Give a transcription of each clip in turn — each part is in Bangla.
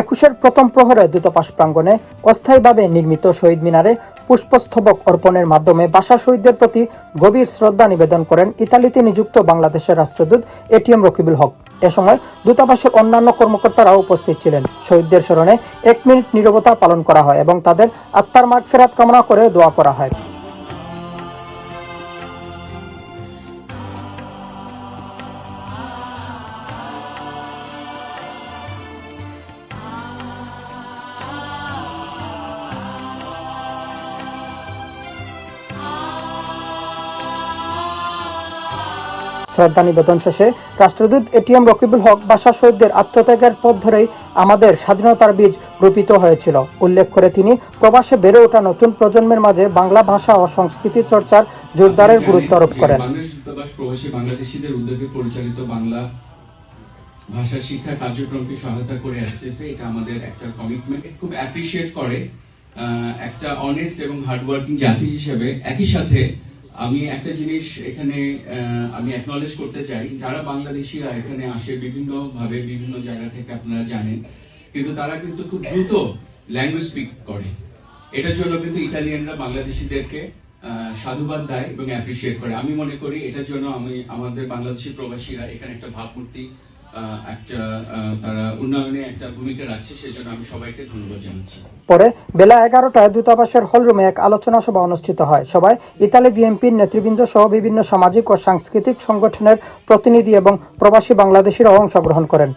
21-এর প্রথম প্রহরে দূতাবাস প্রাঙ্গণে অস্থায়ীভাবে নির্মিত শহীদ মিনারে পুষ্পস্তবক অর্পণের মাধ্যমে ভাষা শহীদদের প্রতি গভীর শ্রদ্ধা নিবেদন করেন ইতালিতে নিযুক্ত বাংলাদেশের রাষ্ট্রদূত এটিএম রকিবুল হক। এ সময় দূতাবাসের অন্যান্য কর্মকর্তারাও উপস্থিত ছিলেন। শহীদদের স্মরণে 1 মিনিট নীরবতা পালন করা হয় এবং তাদের আত্মার মাগফিরাত কামনা করে দোয়া করা হয়। শ্রদ্ধা নিবেদন শেষে রাষ্ট্রদূত এটিএম রকিবুল হক ভাষা শহীদদের আত্মত্যাগের পথ ধরেই আমাদের স্বাধীনতার বীজ রোপিত হয়েছিল উল্লেখ করে তিনি প্রবাসে বেড়ে ওঠা নতুন প্রজন্মের মাঝে বাংলা ভাষা ও সংস্কৃতি চর্চার জোরদারের গুরুত্ব আরোপ করেন। প্রবাসী বাংলাদেশিদের উদ্যোগে পরিচালিত বাংলা ভাষা শিক্ষা কার্যক্রমকে সহায়তা করে আসতেছে। এটা আমাদের একটা কমিটমেন্ট, খুব অ্যাপ্রিশিয়েট করে একটা অনেস্ট এবং হার্ডওয়ার্কিং জাতি হিসেবে। একই সাথে আমি একটা জিনিস এখানে আমি অ্যাকনলেজ করতে চাই, যারা বাংলাদেশিরা এখানে আসে বিভিন্ন ভাবে বিভিন্ন জায়গা থেকে আপনারা জানেন, কিন্তু তারা কিন্তু খুব দ্রুত ল্যাঙ্গুয়েজ স্পিক করে। এটার জন্য কিন্তু ইতালিয়ানরা বাংলাদেশিদেরকে সাধুবাদ দেয় এবং অ্যাপ্রিশিয়েট করে। আমি মনে করি এটার জন্য আমাদের বাংলাদেশি প্রবাসীরা এখানে একটা ভাবমূর্তি একটা তারা উন্নয়নে একটা ভূমিকা রাখছে, সেজন্য আমি সবাইকে ধন্যবাদ জানাচ্ছি। পরে বেলা 11টায় দূতাবাসের হলরুমে এক আলোচনা সভা অনুষ্ঠিত হয়। সভায় ইতালি বিএনপির নেতৃবৃন্দ সহ বিভিন্ন সামাজিক ও সাংস্কৃতিক সংগঠনের প্রতিনিধি এবং প্রবাসী বাংলাদেশিরাও অংশগ্রহণ করেন।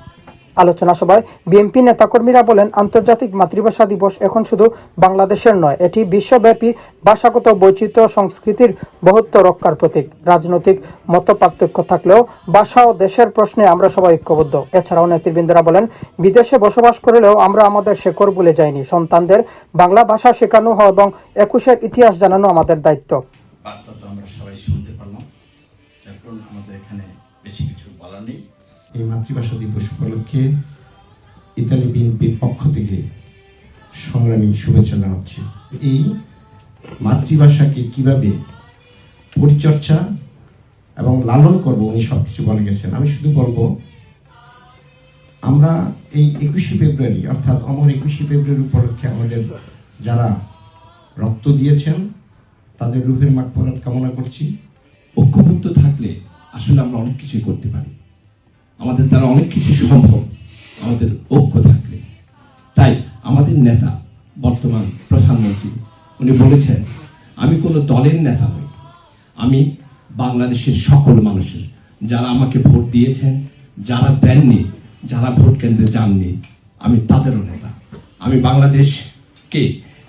আলোচনা সভায় বিএনপি নেতাকর্মীরা বলেন, আন্তর্জাতিক মাতৃভাষা দিবস এখন শুধু বাংলাদেশের নয়, এটি বিশ্বব্যাপী ভাষাগত বৈচিত্র্য সংস্কৃতির বহুত্ব রক্ষার প্রতীক। রাজনৈতিক মতপার্থক্য থাকলেও ভাষা ও দেশের প্রশ্নে আমরা সবাই ঐক্যবদ্ধ। এছাড়াও নেতৃবৃন্দরা বলেন, বিদেশে বসবাস করলেও আমরা আমাদের শেকড় ভুলে যাইনি। সন্তানদের বাংলা ভাষা শেখানো হয় এবং 21-এর ইতিহাস জানানো আমাদের দায়িত্ব। আমরা সবাই শুনতে পারলাম, এখন আমাদের এখানে বেশি কিছু বলার নেই। এই মাতৃভাষা দিবস উপলক্ষে ইতালি বিএনপির পক্ষ থেকে সংগ্রামী শুভেচ্ছা জানাচ্ছি। এই মাতৃভাষাকে কিভাবে পরিচর্যা এবং লালন করব উনি সবকিছু বলে গেছেন। আমি শুধু বলবো, আমরা এই 21শে ফেব্রুয়ারি অর্থাৎ অমর 21শে ফেব্রুয়ারি উপলক্ষে আমাদের যারা রক্ত দিয়েছেন তাদের রূহের মাগফিরাত কামনা করছি। ঐক্যবদ্ধ থাকলে আসলে আমরা অনেক কিছুই করতে পারি, আমাদের দ্বারা অনেক কিছু সম্ভব আমাদের ঐক্য থাকলে। তাই আমাদের নেতা বর্তমান প্রধানমন্ত্রী উনি বলেছেন, আমি কোনো দলের নেতা নই, আমি বাংলাদেশের সকল মানুষের, যারা আমাকে ভোট দিয়েছেন, যারা দেননি, যারা ভোট কেন্দ্রে যাননি, আমি তাদেরও নেতা। আমি বাংলাদেশকে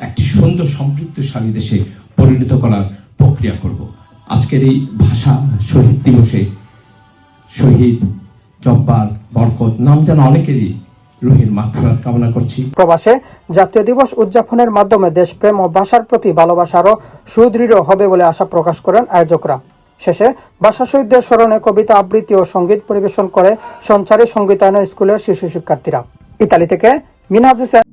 একটি সুন্দর সমৃদ্ধশালী দেশে পরিণত করার প্রক্রিয়া করব। আজকের এই ভাষা শহীদ দিবসে শহীদ জব্বার, বরকত নাম যেন অনেকেরই রুহের মাগফিরাত কামনা করছি। প্রবাসে জাতীয় দিবস উদযাপনের মাধ্যমে দেশপ্রেম ও ভাষার প্রতি ভালোবাসা আরও সুদৃঢ় হবে বলে আশা প্রকাশ করেন আয়োজকরা। শেষে ভাষা শহীদদের স্মরণে কবিতা আবৃত্তি ও সঙ্গীত পরিবেশন করে সঞ্চারী সঙ্গীতায়নের স্কুলের শিশু শিক্ষার্থীরা। ইতালি থেকে মিনহাজ হোসেন।